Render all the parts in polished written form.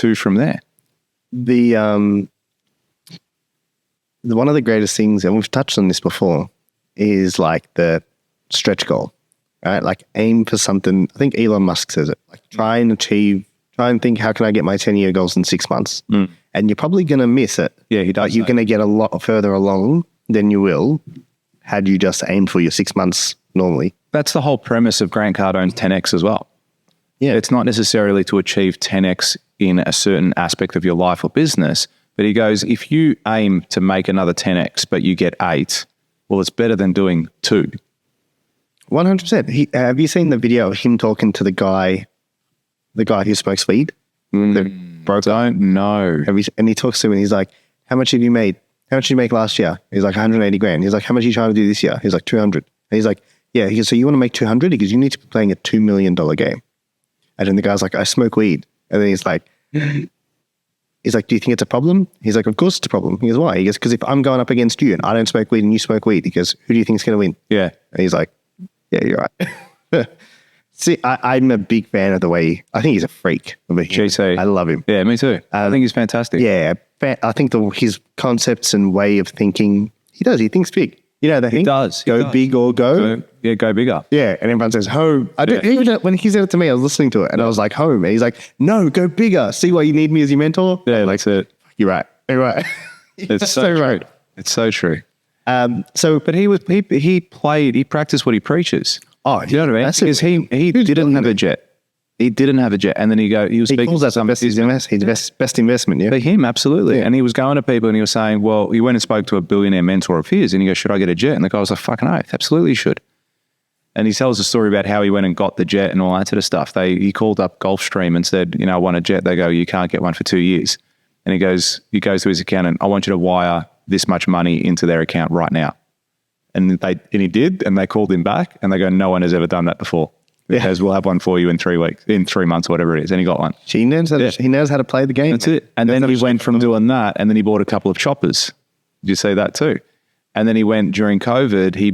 two from there. The one of the greatest things, and we've touched on this before, is like the stretch goal, right? Like aim for something. I think Elon Musk says it. Like try and think, how can I get my 10-year goals in 6 months? And you're probably going to miss it. Yeah, he does. But you're going to get a lot further along than you will had you just aimed for your 6 months normally. That's the whole premise of Grant Cardone's 10X as well. Yeah. It's not necessarily to achieve 10X in a certain aspect of your life or business, but he goes, if you aim to make another 10X, but you get 8, well, it's better than doing 2. 100%. Have you seen the video of him talking to the guy who smokes weed? Don't know. And he talks to him and he's like, how much have you made? How much did you make last year? He's like, 180 grand. He's like, how much are you trying to do this year? He's like, 200. And he's like, yeah. He goes, so you want to make 200? Because you need to be playing a $2 million game. And then the guy's like, I smoke weed. And then he's like, do you think it's a problem? He's like, of course it's a problem. He goes, why? He goes, because if I'm going up against you and I don't smoke weed and you smoke weed, he goes, who do you think is going to win? Yeah. And he's like, yeah, you're right. See, I'm a big fan of the way, I think he's a freak of a human. GC. I love him. Yeah, me too. I think he's fantastic. Yeah. I think his concepts and way of thinking, he thinks big. You know, he does. Go big or go. Go bigger. Yeah. And everyone says home. When he said it to me, I was listening to it and I was like, home. And he's like, no, go bigger. See why you need me as your mentor? Yeah, that's it. You're right. You're right. It's so right. It's so true. But he practiced what he preaches. Oh, you know what I mean? Because he didn't have a jet. He didn't have a jet. And then he calls that his best investment, yeah? For him, absolutely. Yeah. And he was going to people and he was saying, well, he went and spoke to a billionaire mentor of his and he goes, should I get a jet? And the guy was like, fucking oath, absolutely you should. And he tells a story about how he went and got the jet and all that sort of stuff. He called up Gulfstream and said, I want a jet. They go, you can't get one for 2 years. And he goes to his accountant, I want you to wire this much money into their account right now. And he did, and they called him back and they go, no one has ever done that before. Because we'll have one for you in 3 months, or whatever it is. And he got one. He knows how to play the game. That's it. And then he went from doing that, and then he bought a couple of choppers. Did you see that too? And then he went during COVID. He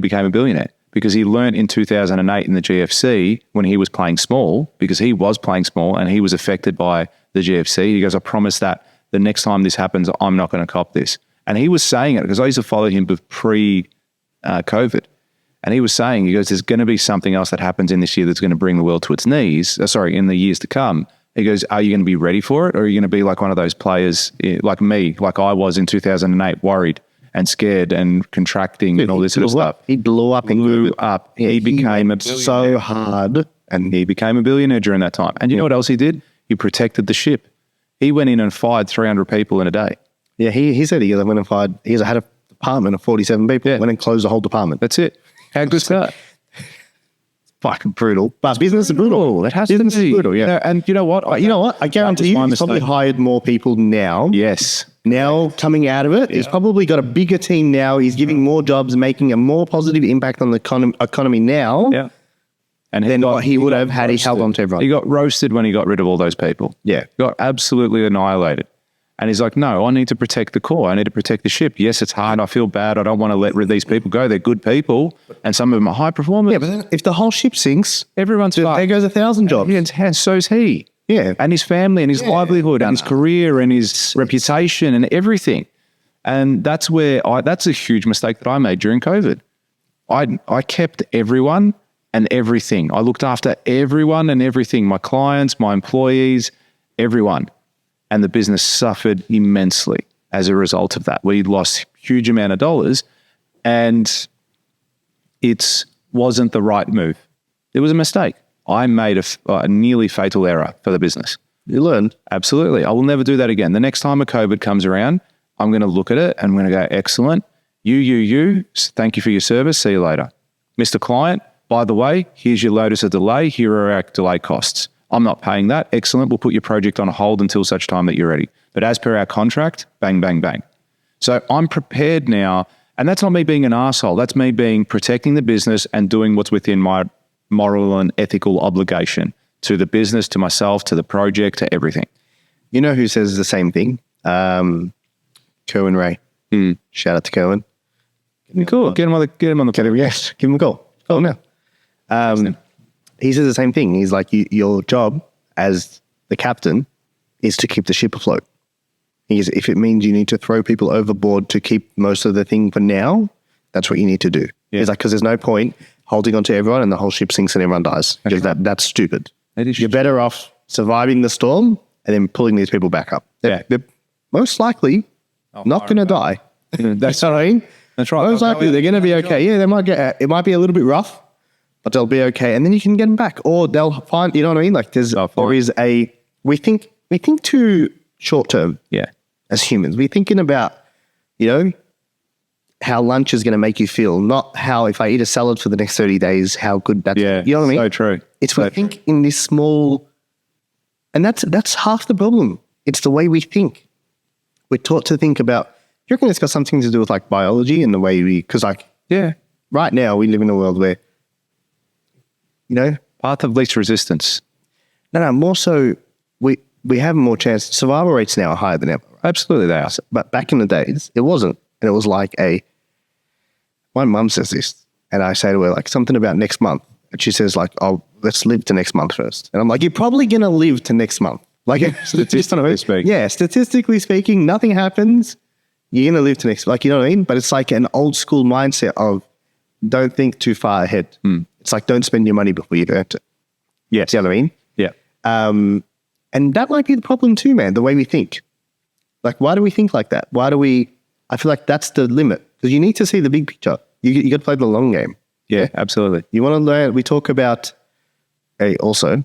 became a billionaire because he learned in 2008 in the GFC when he was playing small, because he was playing small and he was affected by the GFC. He goes, I promise that the next time this happens, I'm not going to cop this. And he was saying it because I used to follow him pre-COVID. And he was saying, he goes, there's going to be something else that happens in this year that's going to bring the world to its knees, in the years to come. He goes, are you going to be ready for it? Or are you going to be like one of those players like me, like I was in 2008, worried and scared and contracting and all this sort of stuff. He blew up. Yeah, he became so hard. And he became a billionaire during that time. And you know what else he did? He protected the ship. He went in and fired 300 people in a day. Yeah, he said he went and fired, he had a department of 47 people, went and closed the whole department. That's it. How good's that? Fucking brutal. But business is brutal. It has to be. Business is brutal, yeah. And you know what? I guarantee you, he's probably hired more people now. Yes. Now coming out of it, he's probably got a bigger team now. He's giving more jobs, making a more positive impact on the economy now. Yeah. And he would have had he held on to everyone. He got roasted when he got rid of all those people. Yeah. Got absolutely annihilated. And he's like, no, I need to protect the core. I need to protect the ship. Yes, it's hard. I feel bad. I don't want to let these people go. They're good people. And some of them are high performers. Yeah, but then if the whole ship sinks, everyone's there goes 1,000 jobs. And so's he. Yeah. And his family and his livelihood and his career and his reputation and everything. And that's a huge mistake that I made during COVID. I kept everyone and everything. I looked after everyone and everything. My clients, my employees, everyone. And the business suffered immensely as a result of that. We lost a huge amount of dollars and it wasn't the right move. It was a mistake. I made a nearly fatal error for the business. You learned. Absolutely. I will never do that again. The next time a COVID comes around, I'm going to look at it and I'm going to go, excellent. You, thank you for your service. See you later. Mr. Client, by the way, here's your notice of delay. Here are our delay costs. I'm not paying that. Excellent. We'll put your project on hold until such time that you're ready. But as per our contract, bang, bang, bang. So I'm prepared now. And that's not me being an asshole. That's me protecting the business and doing what's within my moral and ethical obligation to the business, to myself, to the project, to everything. You know who says the same thing? Kerwin Ray. Shout out to Kerwin. Cool. Get him on the Yes, give him a call. Oh, no. He says the same thing. He's like, your job as the captain is to keep the ship afloat. He goes, if it means you need to throw people overboard to keep most of the thing for now, that's what you need to do. Yeah. He's like, because there's no point holding on to everyone and the whole ship sinks and everyone dies. Because that's stupid. You're better off surviving the storm and then pulling these people back up. They're most likely not going to die. That's what I mean. That's right. Most likely they're going to be okay. Yeah, they might it might be a little bit rough, but they'll be okay. And then you can get them back, or they'll find. You know what I mean? Like we think too short term. Yeah. As humans, we're thinking about, how lunch is going to make you feel, not how if I eat a salad for the next 30 days, how good that's. Yeah. You know what I mean? So true. It's we think in this small, and that's half the problem. It's the way we think. We're taught to think about. You reckon it's got something to do with like biology and the way because right now we live in a world where, path of least resistance. No, more so we have more chance. Survival rates now are higher than ever. Absolutely, they are. But back in the days, it wasn't, and it was like my mum says this, and I say to her like something about next month, and she says like, "Oh, let's live to next month first." And I'm like, "You're probably gonna live to next month." Like statistically speaking, yeah, statistically speaking, nothing happens. You're gonna live to next, like you know what I mean. But it's like an old school mindset of don't think too far ahead. It's like don't spend your money before you've earned it. Yeah, see what I mean? Yeah. And that might be the problem too, man. The way we think. Like, why do we think like that? I feel like that's the limit because you need to see the big picture. You got to play the long game. Yeah, absolutely. You want to learn. We talk about. Also,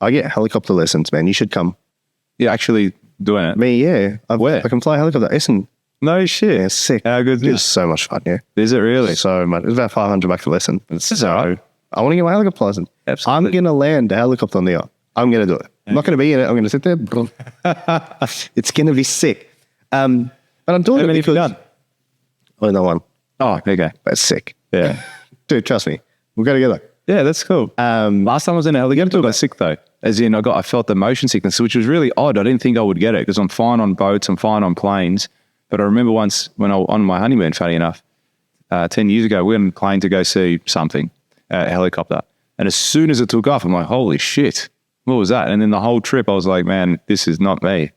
I get helicopter lessons, man. You should come. Yeah, actually doing it. Me, yeah. Where? I can fly a helicopter. Listen. No shit. Yeah, sick. How good is it? It's so much fun, yeah. Is it really? So much. It's about $500 a lesson. It's all right. I want to get my helicopter license. Absolutely. I'm going to land a helicopter on the yacht. I'm going to do it. I'm not going to be in it. I'm going to sit there. It's going to be sick. But I'm doing How it many have you because... done? Only that one. Oh, okay. That's sick. Yeah. Dude, trust me. We'll go together. Yeah, that's cool. Last time I was in a helicopter, I got sick though. As in, I felt the motion sickness, which was really odd. I didn't think I would get it because I'm fine on boats, I'm fine on planes. But I remember once when I was on my honeymoon, funny enough, 10 years ago, we were on a plane to go see something, a helicopter. And as soon as it took off, I'm like, holy shit, what was that? And then the whole trip, I was like, man, this is not me.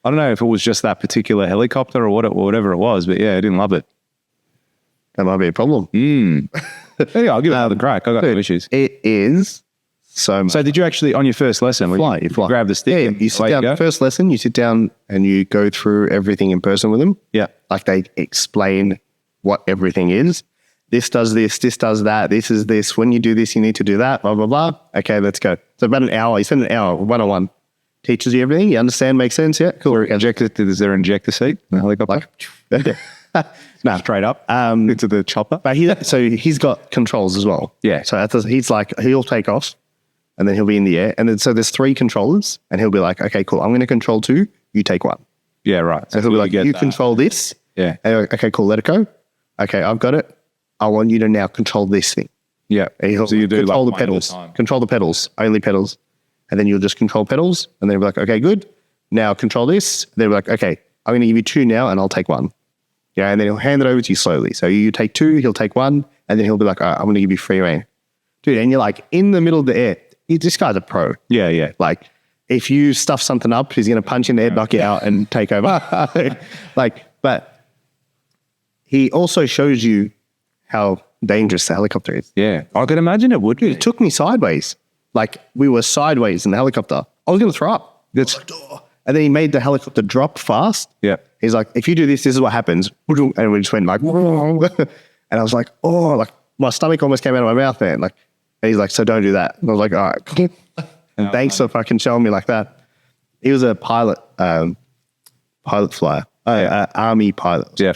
I don't know if it was just that particular helicopter or whatever it was, but yeah, I didn't love it. That might be a problem. Yeah, I'll give it another crack. I got no issues. It is so much. So did you actually, on your first lesson, You fly. grab the stick? Yeah, and you sit away down. go? First lesson, you sit down and you go through everything in person with them. Yeah. Like they explain what everything is. This does this does that, this is this. When you do this, you need to do that, blah, blah, blah. Okay, let's go. So about an hour, you spend an hour one-on-one. Teaches you everything. You understand, makes sense, yeah? Cool. Is there an ejector seat in the helicopter? No, Straight up into the chopper? But he's got controls as well. Yeah. So he's like, he'll take off and then he'll be in the air. And then so there's 3 controllers and he'll be like, okay, cool. I'm going to control 2. You take 1. Yeah, right. So he'll be like, you control this. Yeah. And like, okay, cool. Let it go. Okay, I've got it. I want you to now control this thing. Yeah. And he'll So you do control like the pedals. Control the pedals. Only pedals. And then you'll just control pedals. And then he'll be like, okay, good. Now control this. They'll be like, okay, I'm going to give you 2 now and I'll take 1. Yeah, and then he'll hand it over to you slowly. So you take 2, he'll take 1, and then he'll be like, all right, I'm going to give you free rein. Dude, and you're like in the middle of the air. This guy's a pro. Yeah, yeah. Like if you stuff something up, he's going to punch in the head, knock you out and take over. But he also shows you how dangerous the helicopter is. Yeah. I could imagine it would be. It took me sideways. Like we were sideways in the helicopter. I was going to throw up. And then he made the helicopter drop fast. Yeah. He's like, if you do this, this is what happens. And we just went like, and I was like, oh, like my stomach almost came out of my mouth, man. Like, and he's like, so don't do that. And I was like, all right. And thanks for fucking showing me like that. He was a pilot flyer, army pilot. Yeah.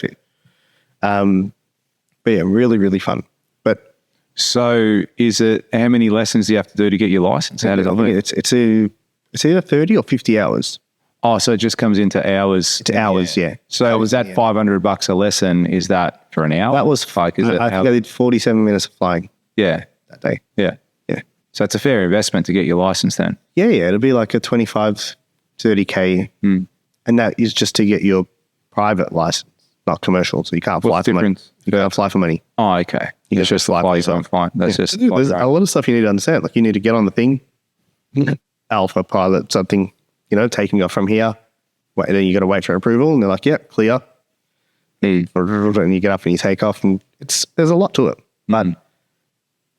But yeah, really, really fun. But so is it, how many lessons do you have to do to get your license? How does it work? It's either 30 or 50 hours. Oh, so it just comes into hours. It's hours, yeah. So was that $500 a lesson? Is that for an hour? That was fake. Is it? I think I did 47 minutes of flying Yeah. that day. Yeah. Yeah. So it's a fair investment to get your license then. Yeah. It'll be like a 25, 30K. And that is just to get your private license, not commercial. So you can't fly for money. You can't fly for money. Oh, okay. You It's just fly fly for your own yourself. flight. That's just There's a lot of stuff you need to understand. Like you need to get on the thing, alpha pilot, something, taking off from here. And then you got to wait for approval, and they're like, "Yep, clear." And you get up and you take off, and there's a lot to it. But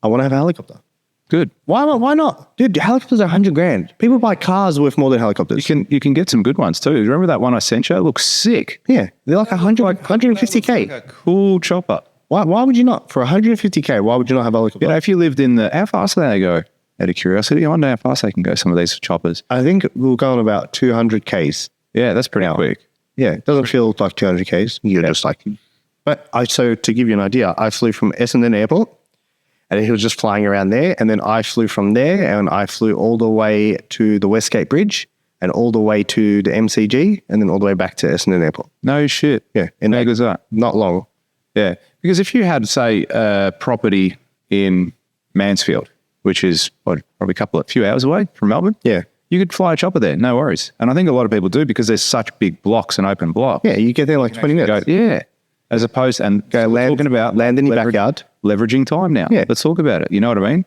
I want to have a helicopter. Good. Why not? Dude, helicopters are $100,000. People buy cars worth more than helicopters. You can get some good ones too. Remember that one I sent you? It looks sick. Yeah. They're like 150K. Like a cool chopper. Why would you not? For 150K, why would you not have a helicopter? If you lived how fast do they go? Out of curiosity, I wonder how fast they can go, some of these choppers. I think we'll go on about 200Ks. Yeah, that's pretty quick. Yeah, it doesn't feel like 200Ks. You're just like... But so to give you an idea, I flew from Essendon Airport, and he was just flying around there. And then I flew from there, and I flew all the way to the Westgate Bridge and all the way to the MCG, and then all the way back to Essendon Airport. No shit. Yeah. And how good's that? Not long. Yeah. Because if you had, say, property in Mansfield, which is probably a few hours away from Melbourne, Yeah. you could fly a chopper there, no worries. And I think a lot of people do because there's such big blocks and open blocks. Yeah, you get there in like 20 minutes. Yeah. As opposed, and land in your backyard. Leveraging time now. Yeah. Let's talk about it. You know what I mean?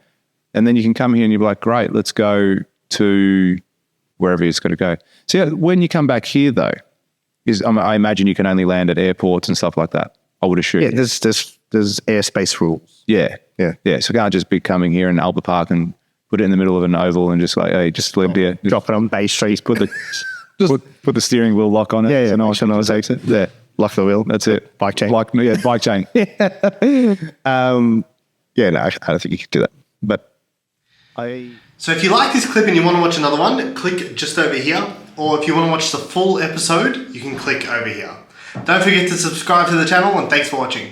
And then you can come here and you're like, great, let's go to wherever it's got to go. So yeah, when you come back here though, I imagine you can only land at airports and stuff like that. I would assume. Yeah, there's airspace rules. Yeah. Yeah. Yeah. So I can't just be coming here in Albert Park and put it in the middle of an oval and just like, hey, just live here. Drop it on Bay Street. Put the steering wheel lock on it. Yeah, so no one takes it. Yeah. Lock the wheel. That's it. Bike chain. Bike chain. Yeah, no, I don't think you could do that. But So if you like this clip and you want to watch another one, click just over here. Or if you want to watch the full episode, you can click over here. Don't forget to subscribe to the channel, and thanks for watching.